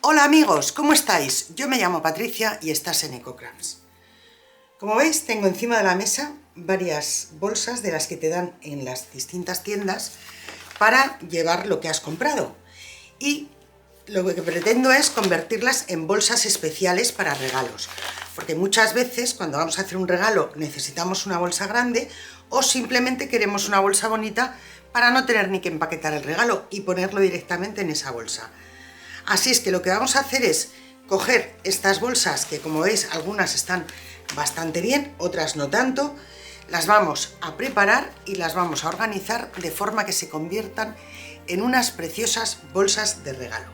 Hola amigos, ¿cómo estáis? Yo me llamo Patricia y estás en EcoCrafts. Como veis, tengo encima de la mesa varias bolsas de las que te dan en las distintas tiendas para llevar lo que has comprado. Y lo que pretendo es convertirlas en bolsas especiales para regalos. Porque muchas veces cuando vamos a hacer un regalo necesitamos una bolsa grande o simplemente queremos una bolsa bonita para no tener ni que empaquetar el regalo y ponerlo directamente en esa bolsa. Así es que lo que vamos a hacer es coger estas bolsas, que como veis algunas están bastante bien, otras no tanto, las vamos a preparar y las vamos a organizar de forma que se conviertan en unas preciosas bolsas de regalo.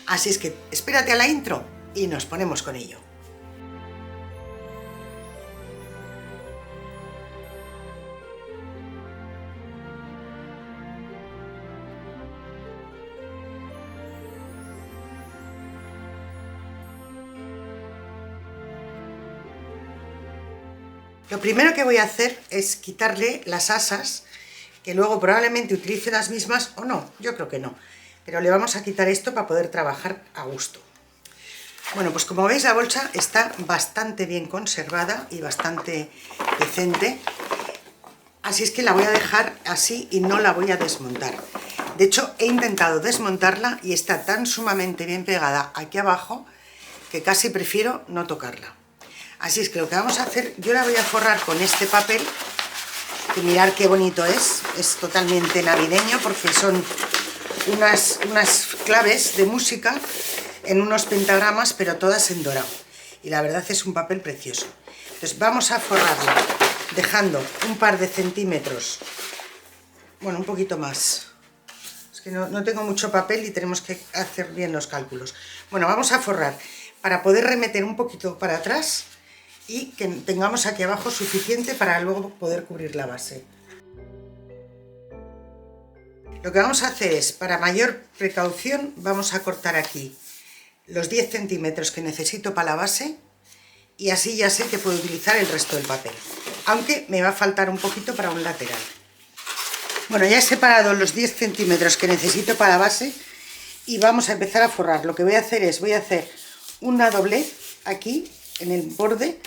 Así es que espérate a la intro y nos ponemos con ello. Lo primero que voy a hacer es quitarle las asas, que luego probablemente utilice las mismas o no, yo creo que no, pero le vamos a quitar esto para poder trabajar a gusto. Bueno, pues como veis la bolsa está bastante bien conservada y bastante decente, así es que la voy a dejar así y no la voy a desmontar. De hecho, he intentado desmontarla y está tan sumamente bien pegada aquí abajo que casi prefiero no tocarla. Así es que lo que vamos a hacer, yo la voy a forrar con este papel, que mirad qué bonito es totalmente navideño porque son unas claves de música en unos pentagramas, pero todas en dorado. Y la verdad es un papel precioso. Entonces vamos a forrarla dejando un par de centímetros, bueno, un poquito más. Es que no tengo mucho papel y tenemos que hacer bien los cálculos. Bueno, vamos a forrar para poder remeter un poquito para atrás y que tengamos aquí abajo suficiente para luego poder cubrir la base. Lo que vamos a hacer es, para mayor precaución, vamos a cortar aquí los 10 centímetros que necesito para la base y así ya sé que puedo utilizar el resto del papel, aunque me va a faltar un poquito para un lateral. Bueno, ya he separado los 10 centímetros que necesito para la base y vamos a empezar a forrar. Lo que voy a hacer es, voy a hacer una doblez aquí en el borde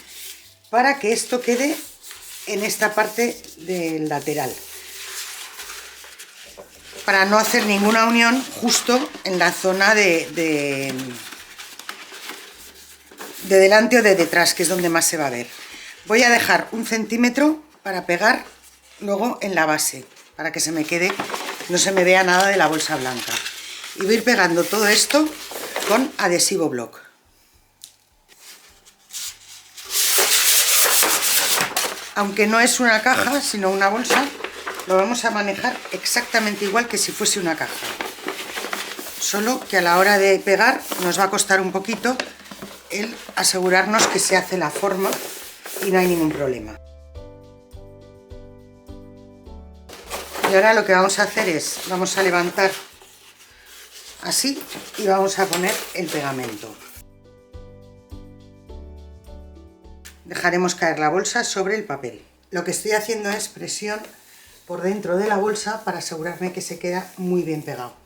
para que esto quede en esta parte del lateral, para no hacer ninguna unión justo en la zona de delante o de detrás, que es donde más se va a ver. Voy a dejar 1 centímetro para pegar luego en la base, para que se me quede, no se me vea nada de la bolsa blanca. Y voy a ir pegando todo esto con adhesivo block. Aunque no es una caja, sino una bolsa, lo vamos a manejar exactamente igual que si fuese una caja. Solo que a la hora de pegar nos va a costar un poquito el asegurarnos que se hace la forma y no hay ningún problema. Y ahora lo que vamos a hacer es, vamos a levantar así y vamos a poner el pegamento. Dejaremos caer la bolsa sobre el papel. Lo que estoy haciendo es presión por dentro de la bolsa para asegurarme que se queda muy bien pegado.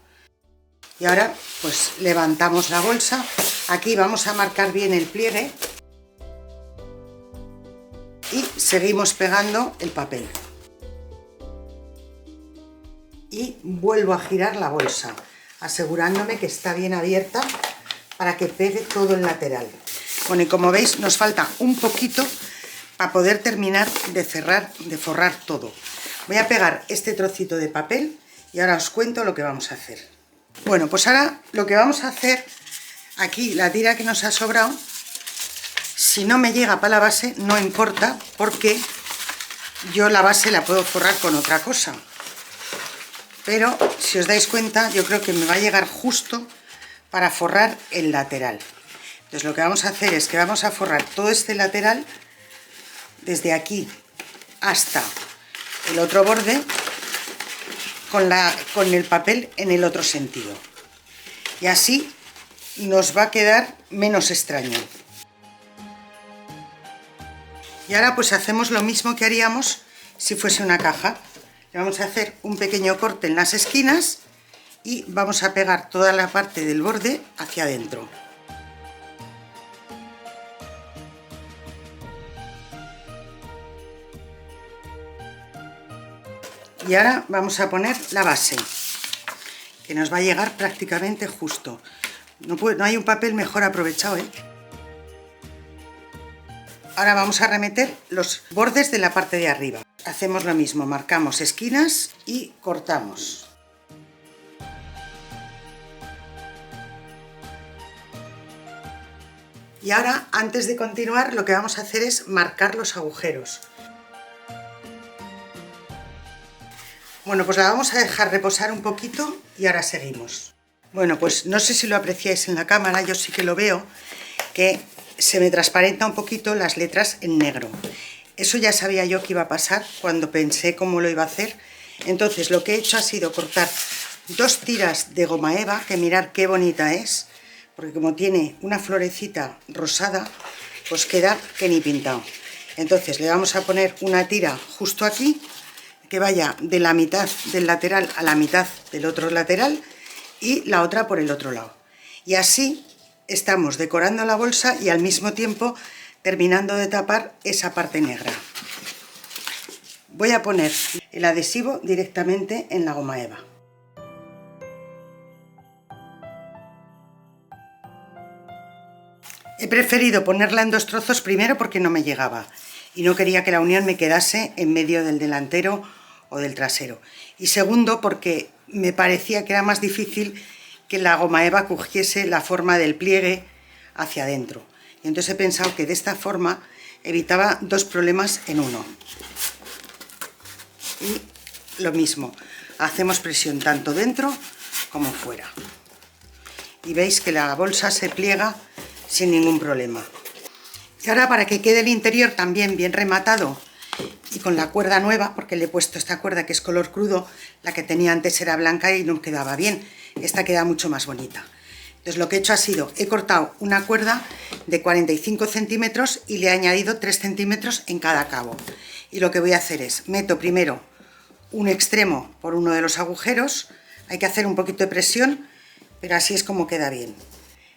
Y ahora pues levantamos la bolsa. Aquí vamos a marcar bien el pliegue y seguimos pegando el papel. Y vuelvo a girar la bolsa, asegurándome que está bien abierta para que pegue todo el lateral. Bueno, y como veis nos falta un poquito para poder terminar de cerrar, de forrar todo. Voy a pegar este trocito de papel y ahora os cuento lo que vamos a hacer. Bueno, pues ahora lo que vamos a hacer, aquí la tira que nos ha sobrado, si no me llega para la base no importa porque yo la base la puedo forrar con otra cosa. Pero si os dais cuenta yo creo que me va a llegar justo para forrar el lateral. Entonces lo que vamos a hacer es que vamos a forrar todo este lateral desde aquí hasta el otro borde con el papel en el otro sentido. Y así nos va a quedar menos extraño. Y ahora pues hacemos lo mismo que haríamos si fuese una caja. Le vamos a hacer un pequeño corte en las esquinas y vamos a pegar toda la parte del borde hacia adentro. Y ahora vamos a poner la base, que nos va a llegar prácticamente justo. No hay un papel mejor aprovechado, ¿eh? Ahora vamos a remeter los bordes de la parte de arriba. Hacemos lo mismo, marcamos esquinas y cortamos. Y ahora, antes de continuar, lo que vamos a hacer es marcar los agujeros. Bueno, pues la vamos a dejar reposar un poquito y ahora seguimos. Bueno, pues no sé si lo apreciáis en la cámara, yo sí que lo veo, que se me transparenta un poquito las letras en negro. Eso ya sabía yo que iba a pasar cuando pensé cómo lo iba a hacer. Entonces lo que he hecho ha sido cortar 2 tiras de goma eva, que mirad qué bonita es, porque como tiene una florecita rosada, pues queda que ni pintado. Entonces le vamos a poner una tira justo aquí, que vaya de la mitad del lateral a la mitad del otro lateral y la otra por el otro lado. Y así estamos decorando la bolsa y al mismo tiempo terminando de tapar esa parte negra. Voy a poner el adhesivo directamente en la goma eva. He preferido ponerla en 2 trozos, primero porque no me llegaba y no quería que la unión me quedase en medio del delantero o del trasero, y segundo porque me parecía que era más difícil que la goma eva cogiese la forma del pliegue hacia adentro, y entonces he pensado que de esta forma evitaba 2 problemas en uno. Y lo mismo, hacemos presión tanto dentro como fuera y veis que la bolsa se pliega sin ningún problema. Y ahora, para que quede el interior también bien rematado y con la cuerda nueva, porque le he puesto esta cuerda que es color crudo, la que tenía antes era blanca y no quedaba bien, esta queda mucho más bonita. Entonces lo que he hecho ha sido, he cortado una cuerda de 45 centímetros y le he añadido 3 centímetros en cada cabo. Y lo que voy a hacer es, meto primero un extremo por uno de los agujeros, hay que hacer un poquito de presión, pero así es como queda bien.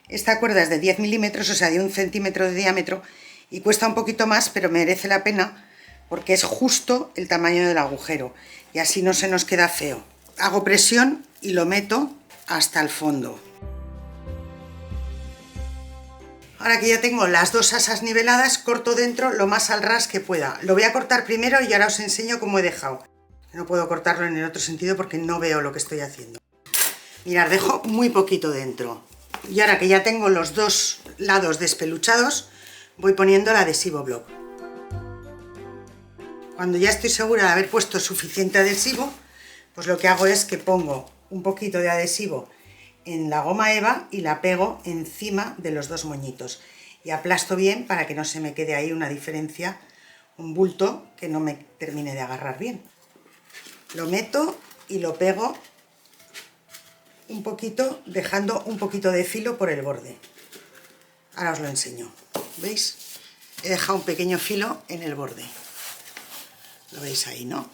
Esta cuerda es de 10 milímetros, o sea, de 1 centímetro de diámetro, y cuesta un poquito más, pero merece la pena porque es justo el tamaño del agujero y así no se nos queda feo. Hago presión y lo meto hasta el fondo. Ahora que ya tengo las 2 asas niveladas, corto dentro lo más al ras que pueda. Lo voy a cortar primero y ahora os enseño cómo he dejado. No puedo cortarlo en el otro sentido porque no veo lo que estoy haciendo. Mirad, dejo muy poquito dentro. Y ahora que ya tengo los 2 lados despeluchados, voy poniendo el adhesivo block. Cuando ya estoy segura de haber puesto suficiente adhesivo, pues lo que hago es que pongo un poquito de adhesivo en la goma eva y la pego encima de los 2 moñitos. Y aplasto bien para que no se me quede ahí una diferencia, un bulto que no me termine de agarrar bien. Lo meto y lo pego un poquito, dejando un poquito de filo por el borde. Ahora os lo enseño. ¿Veis? He dejado un pequeño filo en el borde. Lo veis ahí, ¿no?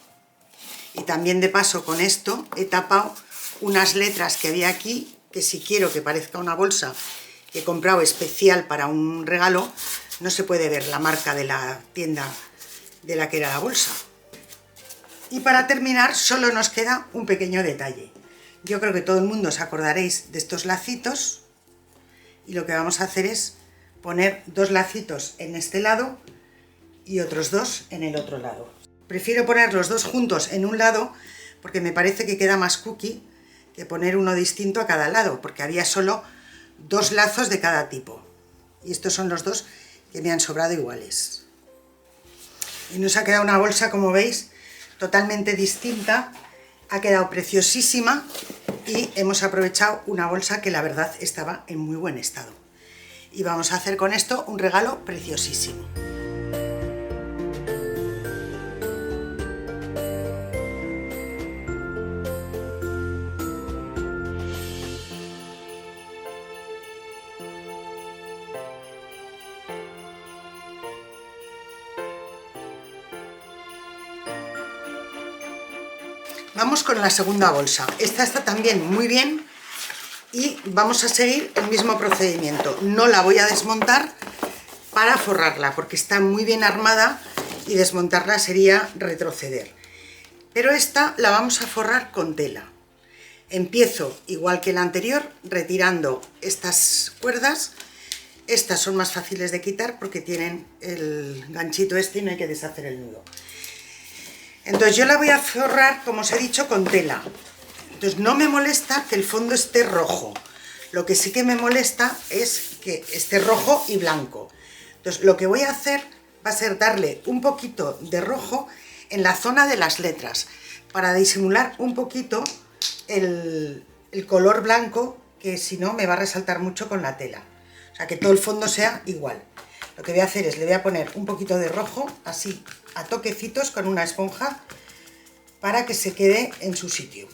Y también de paso con esto he tapado unas letras que había aquí, que si quiero que parezca una bolsa que he comprado especial para un regalo, no se puede ver la marca de la tienda de la que era la bolsa. Y para terminar solo nos queda un pequeño detalle. Yo creo que todo el mundo os acordaréis de estos lacitos y lo que vamos a hacer es poner 2 lacitos en este lado y otros 2 en el otro lado. Prefiero poner los 2 juntos en un lado porque me parece que queda más cookie que poner uno distinto a cada lado, porque había solo 2 lazos de cada tipo y estos son los 2 que me han sobrado iguales. Y nos ha quedado una bolsa, como veis, totalmente distinta. Ha quedado preciosísima y hemos aprovechado una bolsa que la verdad estaba en muy buen estado. Y vamos a hacer con esto un regalo preciosísimo. Vamos con la segunda bolsa. Esta está también muy bien y vamos a seguir el mismo procedimiento. No la voy a desmontar para forrarla porque está muy bien armada y desmontarla sería retroceder. Pero esta la vamos a forrar con tela. Empiezo igual que la anterior retirando estas cuerdas. Estas son más fáciles de quitar porque tienen el ganchito este y no hay que deshacer el nudo. Entonces yo la voy a forrar, como os he dicho, con tela. Entonces no me molesta que el fondo esté rojo. Lo que sí que me molesta es que esté rojo y blanco. Entonces lo que voy a hacer va a ser darle un poquito de rojo en la zona de las letras para disimular un poquito el color blanco, que si no me va a resaltar mucho con la tela. O sea, que todo el fondo sea igual. Lo que voy a hacer es, le voy a poner un poquito de rojo, así, a toquecitos con una esponja, para que se quede en su sitio.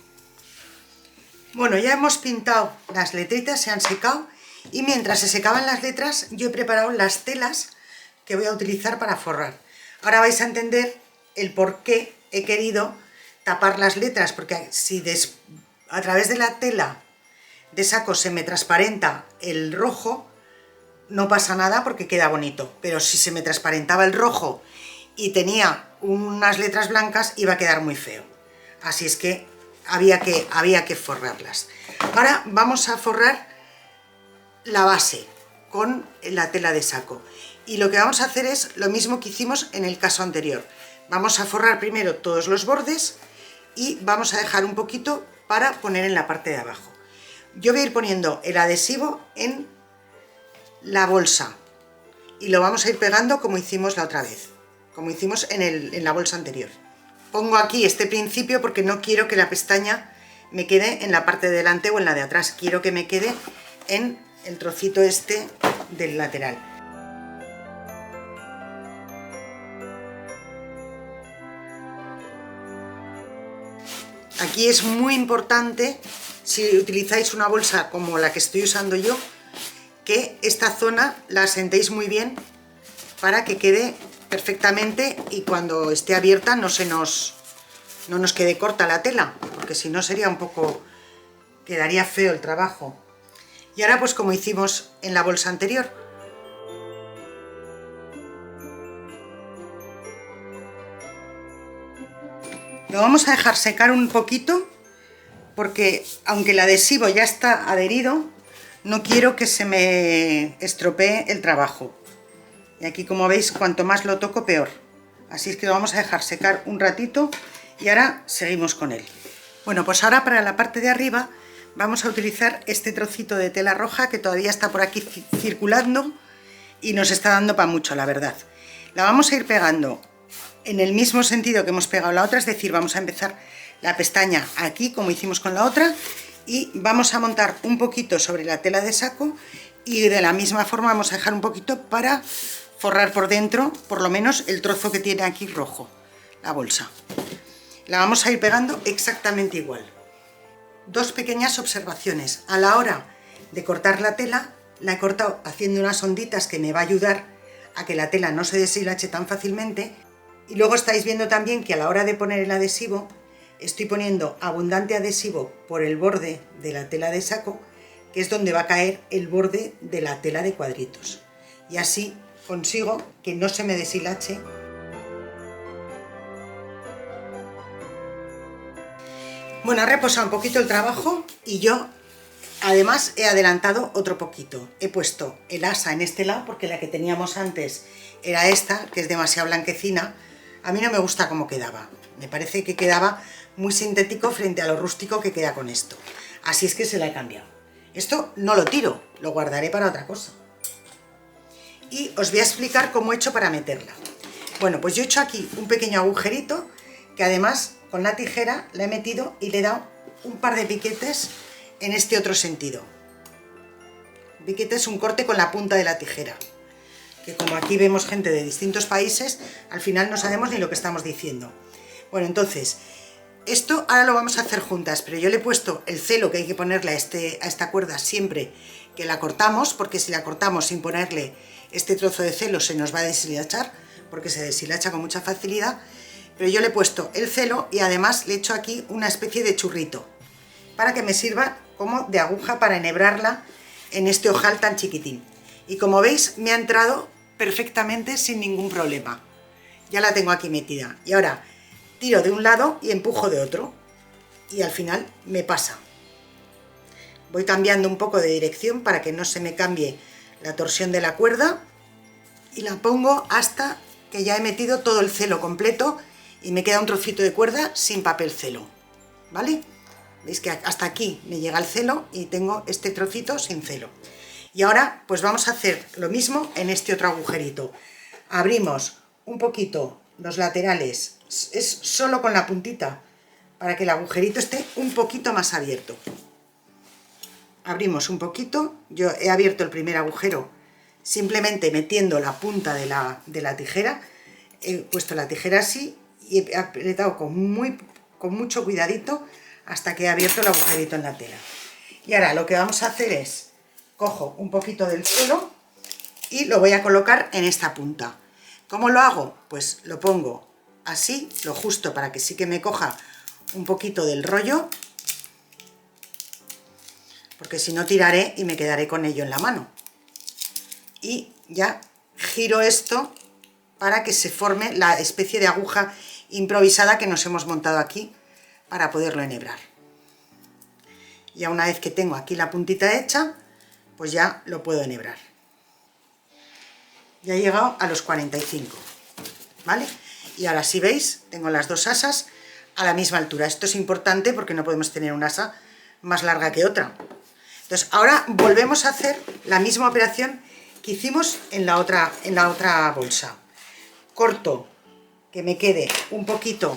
Bueno, ya hemos pintado las letritas, se han secado, y mientras se secaban las letras, yo he preparado las telas que voy a utilizar para forrar. Ahora vais a entender el por qué he querido tapar las letras, porque si a través de la tela de saco se me transparenta el rojo, no pasa nada porque queda bonito, pero si se me transparentaba el rojo y tenía unas letras blancas iba a quedar muy feo. Así es que había que forrarlas. Ahora vamos a forrar la base con la tela de saco. Y lo que vamos a hacer es lo mismo que hicimos en el caso anterior. Vamos a forrar primero todos los bordes y vamos a dejar un poquito para poner en la parte de abajo. Yo voy a ir poniendo el adhesivo en la bolsa y lo vamos a ir pegando como hicimos la otra vez, como hicimos en la bolsa anterior. Pongo aquí este principio porque no quiero que la pestaña me quede en la parte de delante o en la de atrás, quiero que me quede en el trocito este del lateral. Aquí es muy importante, si utilizáis una bolsa como la que estoy usando yo, que esta zona la asentéis muy bien para que quede perfectamente y cuando esté abierta no nos quede corta la tela, porque si no sería quedaría feo el trabajo. Y ahora pues como hicimos en la bolsa anterior. Lo vamos a dejar secar un poquito porque aunque el adhesivo ya está adherido, no quiero que se me estropee el trabajo. Y aquí, como veis, cuanto más lo toco, peor. Así es que lo vamos a dejar secar un ratito y ahora seguimos con él. Bueno, pues ahora para la parte de arriba vamos a utilizar este trocito de tela roja que todavía está por aquí circulando y nos está dando para mucho, la verdad. La vamos a ir pegando en el mismo sentido que hemos pegado la otra, es decir, vamos a empezar la pestaña aquí, como hicimos con la otra, y vamos a montar un poquito sobre la tela de saco y de la misma forma vamos a dejar un poquito para forrar por dentro, por lo menos el trozo que tiene aquí rojo, la bolsa. La vamos a ir pegando exactamente igual. Dos pequeñas observaciones. A la hora de cortar la tela, la he cortado haciendo unas onditas que me va a ayudar a que la tela no se deshilache tan fácilmente. Y luego estáis viendo también que a la hora de poner el adhesivo, estoy poniendo abundante adhesivo por el borde de la tela de saco, que es donde va a caer el borde de la tela de cuadritos. Y así consigo que no se me deshilache. Bueno, ha reposado un poquito el trabajo y yo además he adelantado otro poquito. He puesto el asa en este lado porque la que teníamos antes era esta, que es demasiado blanquecina. A mí no me gusta cómo quedaba. Me parece que quedaba muy sintético frente a lo rústico que queda con esto. Así es que se la he cambiado. Esto no lo tiro, lo guardaré para otra cosa. Y os voy a explicar cómo he hecho para meterla. Bueno, pues yo he hecho aquí un pequeño agujerito que además con la tijera la he metido y le he dado un par de piquetes en este otro sentido. Piquete es un corte con la punta de la tijera, que como aquí vemos gente de distintos países, al final no sabemos ni lo que estamos diciendo. Bueno, entonces, esto ahora lo vamos a hacer juntas, pero yo le he puesto el celo que hay que ponerle a esta cuerda siempre que la cortamos, porque si la cortamos sin ponerle este trozo de celo se nos va a deshilachar, porque se deshilacha con mucha facilidad. pero yo le he puesto el celo y además le he hecho aquí una especie de churrito para que me sirva como de aguja para enhebrarla en este ojal tan chiquitín. Y como veis, me ha entrado perfectamente sin ningún problema. Ya la tengo aquí metida. Y ahora tiro de un lado y empujo de otro. Y al final me pasa. Voy cambiando un poco de dirección para que no se me cambie la torsión de la cuerda. Y la pongo hasta que ya he metido todo el celo completo y me queda un trocito de cuerda sin papel celo. ¿Vale? Veis que hasta aquí me llega el celo y tengo este trocito sin celo. Y ahora pues vamos a hacer lo mismo en este otro agujerito. Abrimos un poquito los laterales, es solo con la puntita para que el agujerito esté un poquito más abierto. Abrimos un poquito, yo he abierto el primer agujero simplemente metiendo la punta de la tijera, he puesto la tijera así y he apretado con mucho cuidadito hasta que he abierto el agujerito en la tela. Y ahora lo que vamos a hacer es, cojo un poquito del celo y lo voy a colocar en esta punta. ¿Cómo lo hago? Pues lo pongo así, lo justo para que sí que me coja un poquito del rollo, porque si no tiraré y me quedaré con ello en la mano. Y ya giro esto para que se forme la especie de aguja improvisada que nos hemos montado aquí para poderlo enhebrar. Ya una vez que tengo aquí la puntita hecha, pues ya lo puedo enhebrar. Ya he llegado a los 45, ¿vale? Y ahora si veis, tengo las dos asas a la misma altura. Esto es importante porque no podemos tener una asa más larga que otra. Entonces ahora volvemos a hacer la misma operación que hicimos en la otra bolsa. Corto que me quede un poquito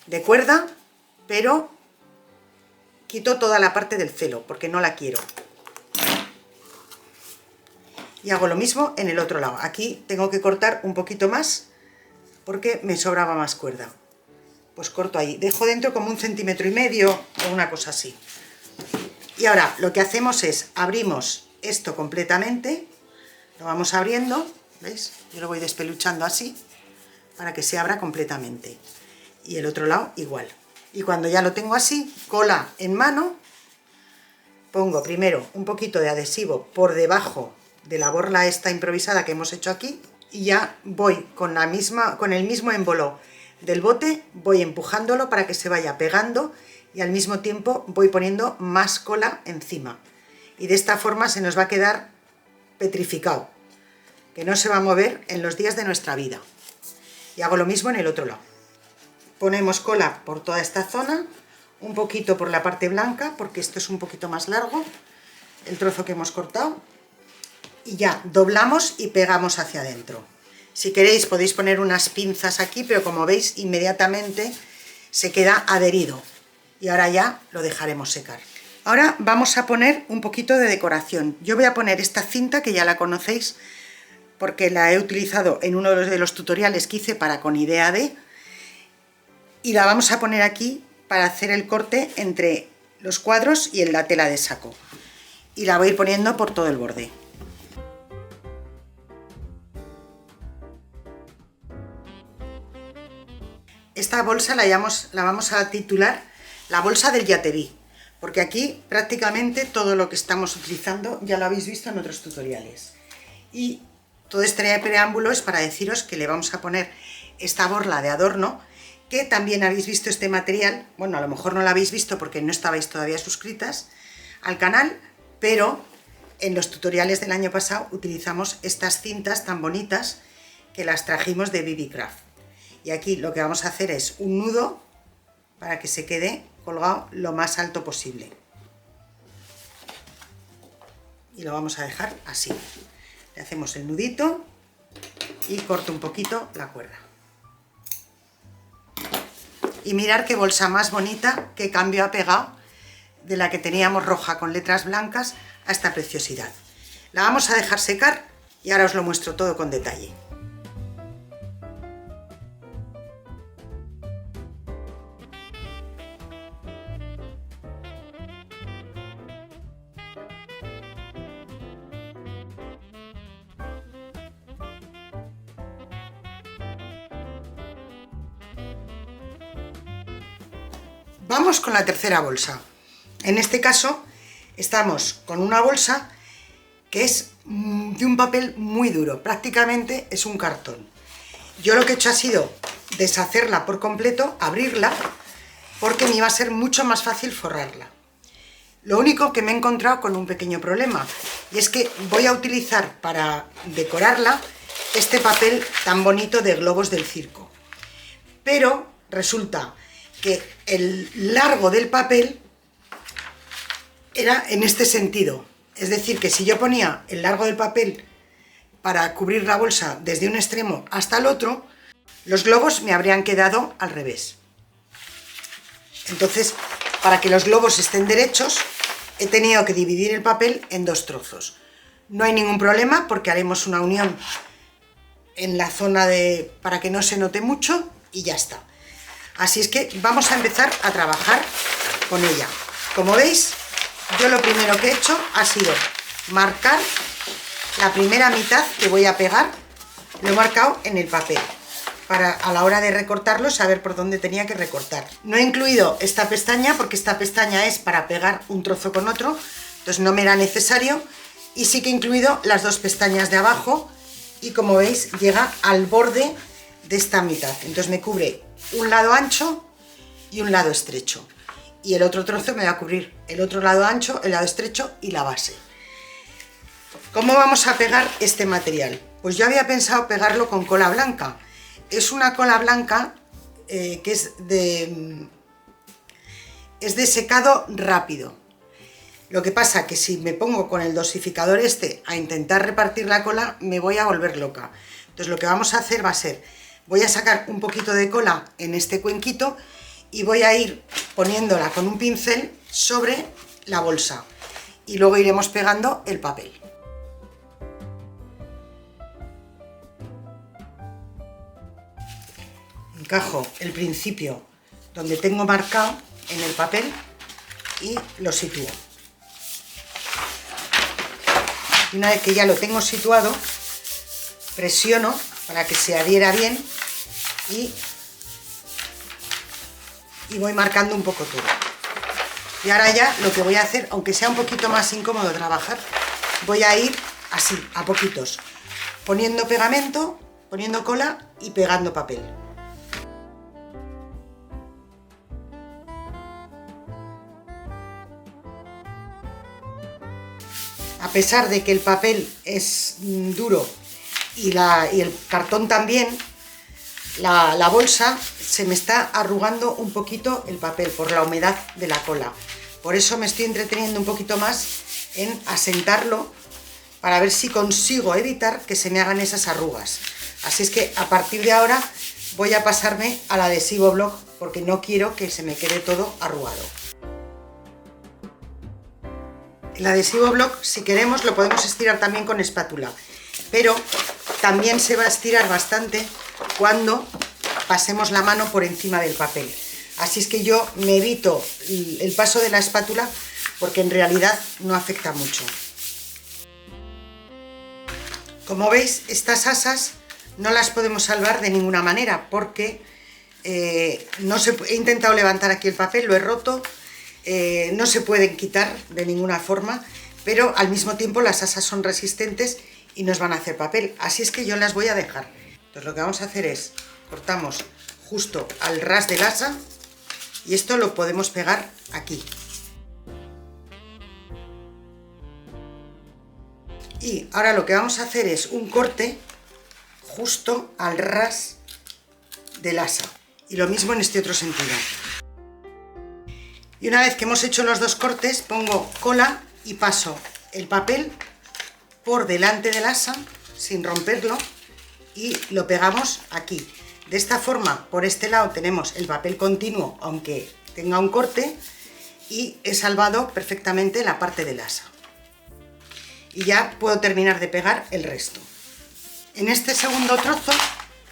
de cuerda, pero quito toda la parte del celo porque no la quiero. Y hago lo mismo en el otro lado. Aquí tengo que cortar un poquito más porque me sobraba más cuerda. Pues corto ahí. Dejo dentro como 1,5 centímetros o una cosa así. Y ahora lo que hacemos es abrimos esto completamente. Lo vamos abriendo. ¿Veis? Yo lo voy despeluchando así para que se abra completamente. Y el otro lado igual. Y cuando ya lo tengo así, cola en mano, pongo primero un poquito de adhesivo por debajo de la borla esta improvisada que hemos hecho aquí y ya voy con el mismo émbolo del bote, voy empujándolo para que se vaya pegando y al mismo tiempo voy poniendo más cola encima. Y de esta forma se nos va a quedar petrificado, que no se va a mover en los días de nuestra vida. Y hago lo mismo en el otro lado. Ponemos cola por toda esta zona, un poquito por la parte blanca, porque esto es un poquito más largo, el trozo que hemos cortado, y ya doblamos y pegamos hacia adentro. Si queréis podéis poner unas pinzas aquí, pero como veis inmediatamente se queda adherido. Y ahora ya lo dejaremos secar. Ahora vamos a poner un poquito de decoración. Yo voy a poner esta cinta que ya la conocéis, porque la he utilizado en uno de los tutoriales que hice para Con Idea de, y la vamos a poner aquí para hacer el corte entre los cuadros y en la tela de saco. Y la voy a ir poniendo por todo el borde. Esta bolsa la vamos a titular la bolsa del ya te vi, porque aquí prácticamente todo lo que estamos utilizando ya lo habéis visto en otros tutoriales. Y todo este preámbulo es para deciros que le vamos a poner esta borla de adorno, que también habéis visto este material, bueno, a lo mejor no lo habéis visto porque no estabais todavía suscritas al canal, pero en los tutoriales del año pasado utilizamos estas cintas tan bonitas que las trajimos de BB Craft. Y aquí lo que vamos a hacer es un nudo para que se quede colgado lo más alto posible. Y lo vamos a dejar así. Le hacemos el nudito y corto un poquito la cuerda. Y mirad qué bolsa más bonita, qué cambio ha pegado de la que teníamos roja con letras blancas a esta preciosidad. La vamos a dejar secar y ahora os lo muestro todo con detalle. Vamos con la tercera bolsa. En este caso estamos con una bolsa que es de un papel muy duro, prácticamente es un cartón. Yo lo que he hecho ha sido deshacerla por completo, abrirla, porque me iba a ser mucho más fácil forrarla. Lo único que me he encontrado con un pequeño problema, y es que voy a utilizar para decorarla este papel tan bonito de globos del circo. Pero resulta que el largo del papel era en este sentido. Es decir, que si yo ponía el largo del papel para cubrir la bolsa desde un extremo hasta el otro, los globos me habrían quedado al revés. Entonces, para que los globos estén derechos, he tenido que dividir el papel en dos trozos. No hay ningún problema porque haremos una unión en la zona para que no se note mucho y ya está. Así es que vamos a empezar a trabajar con ella. Como veis, yo lo primero que he hecho ha sido marcar la primera mitad que voy a pegar, lo he marcado en el papel, para a la hora de recortarlo saber por dónde tenía que recortar. No he incluido esta pestaña porque esta pestaña es para pegar un trozo con otro, entonces no me era necesario, y sí que he incluido las dos pestañas de abajo y como veis llega al borde de esta mitad, entonces me cubre un lado ancho y un lado estrecho, y el otro trozo me va a cubrir el otro lado ancho, el lado estrecho y la base. ¿Cómo vamos a pegar este material? Pues yo había pensado pegarlo con cola blanca. Es una cola blanca que es de secado rápido. Lo que pasa que si me pongo con el dosificador este a intentar repartir la cola, me voy a volver loca. Entonces lo que vamos a hacer va a ser, voy a sacar un poquito de cola en este cuenquito y voy a ir poniéndola con un pincel sobre la bolsa. Y luego iremos pegando el papel. Encajo el principio donde tengo marcado en el papel y lo sitúo. Y una vez que ya lo tengo situado, presiono para que se adhiera bien y voy marcando un poco todo. Y ahora ya lo que voy a hacer, aunque sea un poquito más incómodo trabajar, voy a ir así, a poquitos, poniendo pegamento, poniendo cola y pegando papel. A pesar de que el papel es duro y el cartón también, la bolsa se me está arrugando un poquito el papel por la humedad de la cola. Por eso me estoy entreteniendo un poquito más en asentarlo para ver si consigo evitar que se me hagan esas arrugas. Así es que a partir de ahora voy a pasarme al adhesivo block porque no quiero que se me quede todo arrugado. El adhesivo block, si queremos, lo podemos estirar también con espátula, pero también se va a estirar bastante cuando pasemos la mano por encima del papel. Así es que yo me evito el paso de la espátula porque en realidad no afecta mucho. Como veis, estas asas no las podemos salvar de ninguna manera porque he intentado levantar aquí el papel, lo he roto. No se pueden quitar de ninguna forma, pero al mismo tiempo las asas son resistentes y nos van a hacer papel, así es que yo las voy a dejar. Entonces lo que vamos a hacer es, cortamos justo al ras del asa y esto lo podemos pegar aquí. Y ahora lo que vamos a hacer es un corte justo al ras del asa y lo mismo en este otro sentido. Y una vez que hemos hecho los dos cortes, pongo cola y paso el papel por delante del asa sin romperlo y lo pegamos aquí. De esta forma, por este lado tenemos el papel continuo, aunque tenga un corte, y he salvado perfectamente la parte del asa. Y ya puedo terminar de pegar el resto. En este segundo trozo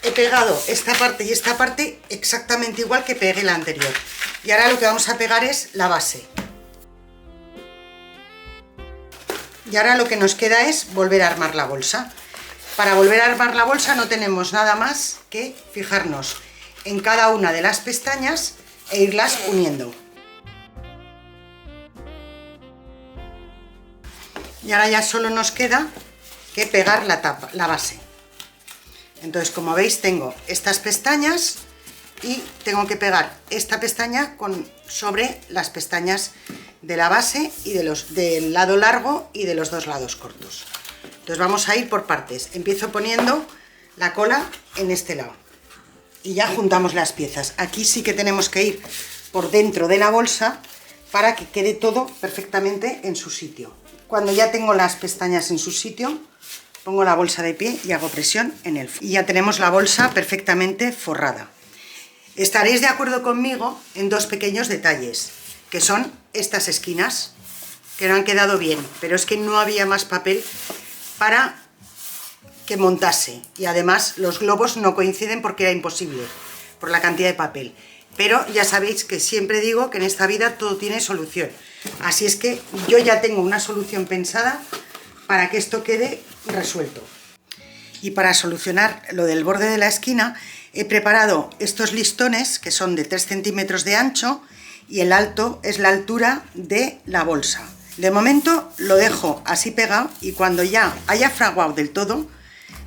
he pegado esta parte y esta parte exactamente igual que pegué la anterior. Y ahora lo que vamos a pegar es la base. Y ahora lo que nos queda es volver a armar la bolsa. Para volver a armar la bolsa no tenemos nada más que fijarnos en cada una de las pestañas e irlas uniendo. Y ahora ya solo nos queda que pegar la tapa, la base. Entonces, como veis, tengo estas pestañas y tengo que pegar esta pestaña sobre las pestañas de la base y del lado largo y de los dos lados cortos. Entonces vamos a ir por partes. Empiezo poniendo la cola en este lado y ya juntamos las piezas. Aquí sí que tenemos que ir por dentro de la bolsa para que quede todo perfectamente en su sitio. Cuando ya tengo las pestañas en su sitio, pongo la bolsa de pie y hago presión en el fondo. Y ya tenemos la bolsa perfectamente forrada. Estaréis de acuerdo conmigo en dos pequeños detalles, que son estas esquinas, que no han quedado bien, pero es que no había más papel para que montase. Y además los globos no coinciden porque era imposible, por la cantidad de papel. Pero ya sabéis que siempre digo que en esta vida todo tiene solución. Así es que yo ya tengo una solución pensada para que esto quede resuelto. Y para solucionar lo del borde de la esquina, he preparado estos listones que son de 3 centímetros de ancho y el alto es la altura de la bolsa. De momento lo dejo así pegado y cuando ya haya fraguado del todo,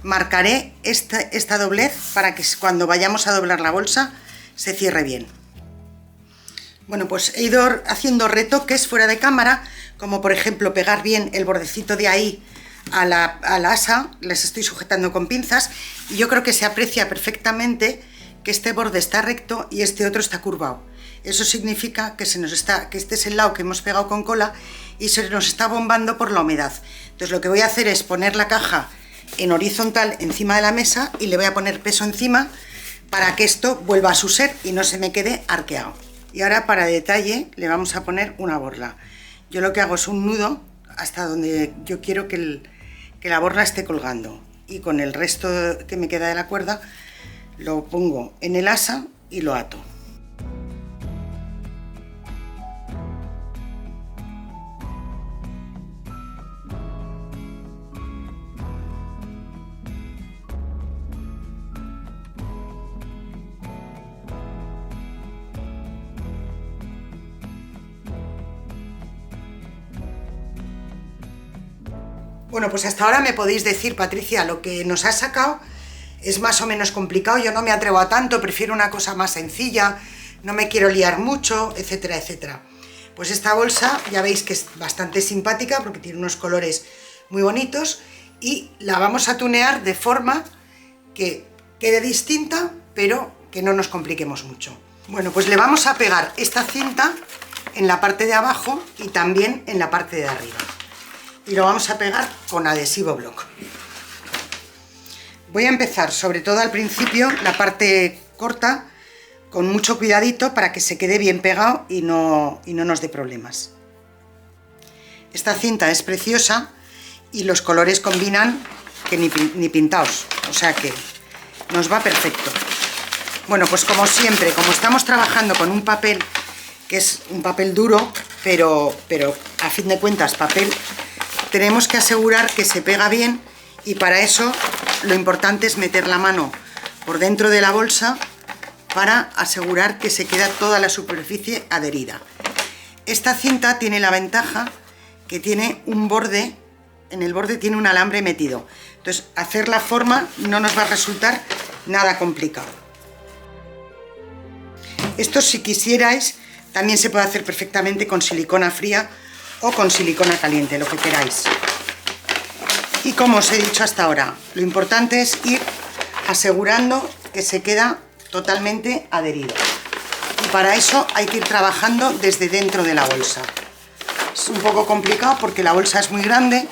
marcaré esta doblez para que cuando vayamos a doblar la bolsa se cierre bien. Bueno, pues he ido haciendo retoques fuera de cámara, como por ejemplo pegar bien el bordecito de ahí a la asa, les estoy sujetando con pinzas y yo creo que se aprecia perfectamente que este borde está recto y este otro está curvado. Eso significa que este es el lado que hemos pegado con cola y se nos está bombando por la humedad. Entonces lo que voy a hacer es poner la caja en horizontal encima de la mesa y le voy a poner peso encima para que esto vuelva a su ser y no se me quede arqueado. Y ahora para detalle le vamos a poner una borla. Yo lo que hago es un nudo hasta donde yo quiero que la borla esté colgando y con el resto que me queda de la cuerda lo pongo en el asa y lo ato. Bueno, pues hasta ahora me podéis decir, Patricia, lo que nos has sacado es más o menos complicado, yo no me atrevo a tanto, prefiero una cosa más sencilla, no me quiero liar mucho, etcétera, etcétera. Pues esta bolsa ya veis que es bastante simpática porque tiene unos colores muy bonitos y la vamos a tunear de forma que quede distinta, pero que no nos compliquemos mucho. Bueno, pues le vamos a pegar esta cinta en la parte de abajo y también en la parte de arriba. Y lo vamos a pegar con adhesivo block. Voy a empezar, sobre todo al principio, la parte corta, con mucho cuidadito para que se quede bien pegado y no nos dé problemas. Esta cinta es preciosa y los colores combinan que ni pintaos, o sea que nos va perfecto. Bueno, pues como siempre, como estamos trabajando con un papel que es un papel duro, pero a fin de cuentas papel, tenemos que asegurar que se pega bien y para eso lo importante es meter la mano por dentro de la bolsa para asegurar que se queda toda la superficie adherida. Esta cinta tiene la ventaja que tiene un borde, en el borde tiene un alambre metido, entonces hacer la forma no nos va a resultar nada complicado. Esto, si quisierais, también se puede hacer perfectamente con silicona fría o con silicona caliente, lo que queráis. Y como os he dicho hasta ahora, lo importante es ir asegurando que se queda totalmente adherido. Y para eso hay que ir trabajando desde dentro de la bolsa. Es un poco complicado porque la bolsa es muy grande,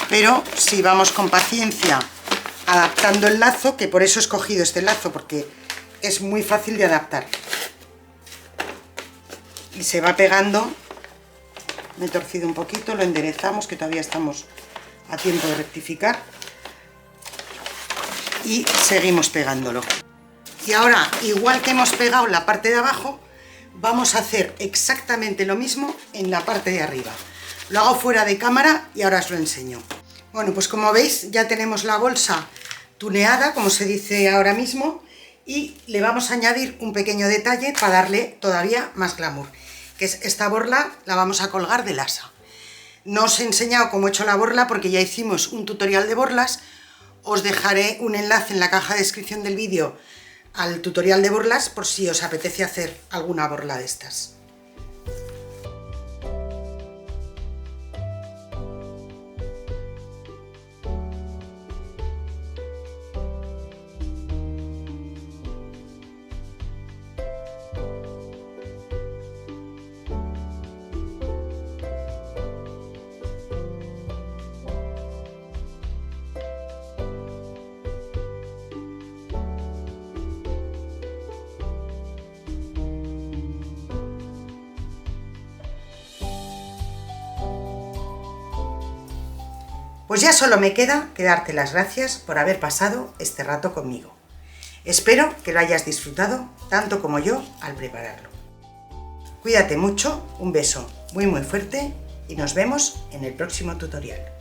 pero si vamos con paciencia adaptando el lazo, que por eso he escogido este lazo, porque es muy fácil de adaptar. Y se va pegando. Me he torcido un poquito, lo enderezamos, que todavía estamos a tiempo de rectificar. Y seguimos pegándolo. Y ahora, igual que hemos pegado la parte de abajo, vamos a hacer exactamente lo mismo en la parte de arriba. Lo hago fuera de cámara y ahora os lo enseño. Bueno, pues como veis ya tenemos la bolsa tuneada, como se dice ahora mismo, y le vamos a añadir un pequeño detalle para darle todavía más glamour, que es esta borla la vamos a colgar del asa. No os he enseñado cómo he hecho la borla porque ya hicimos un tutorial de borlas. Os dejaré un enlace en la caja de descripción del vídeo al tutorial de borlas por si os apetece hacer alguna borla de estas. Pues ya solo me queda que darte las gracias por haber pasado este rato conmigo. Espero que lo hayas disfrutado tanto como yo al prepararlo. Cuídate mucho, un beso muy fuerte y nos vemos en el próximo tutorial.